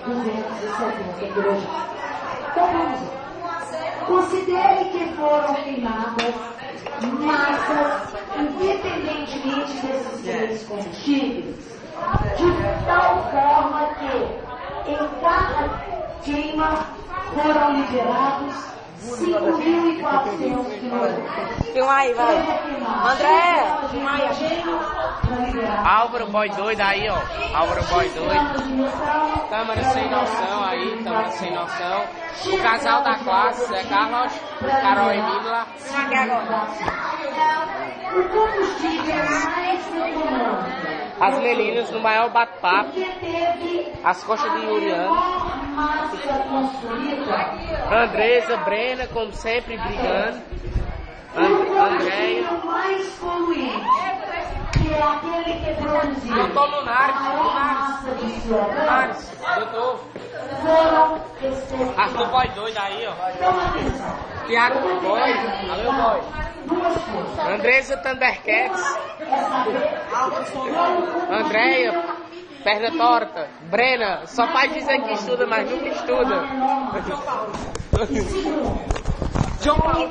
270 quilos. Considere que foram queimadas massas, independentemente desses três combustíveis, de tal forma que em cada queima foram liberados 5.400 quilômetros. Filma aí, vai. André, filma aí. Álvaro Boy doido aí, ó. Álvaro Boy doido. Câmara sem noção aí, câmara sem noção. O casal da classe, Zé Carlos, Carol Emília. Filma aqui agora. O combustível mais econômico. As meninas no maior bate-papo. As costas de Yuriano. Andresa, Brena, como sempre, brigando. Andréia. O mais poluente, que é aquele que produziu Doutor Lunares, massa de CO2, Lunares, doutor. foram Arthur Boy doido aí, ó. Então, atenção. Tiago Boy, valeu Boy. Duas coisas. Andresa Thundercats. É saber Andréia, perna torta. Brena, só faz dizer que estuda, mas nunca estuda. João Paulo.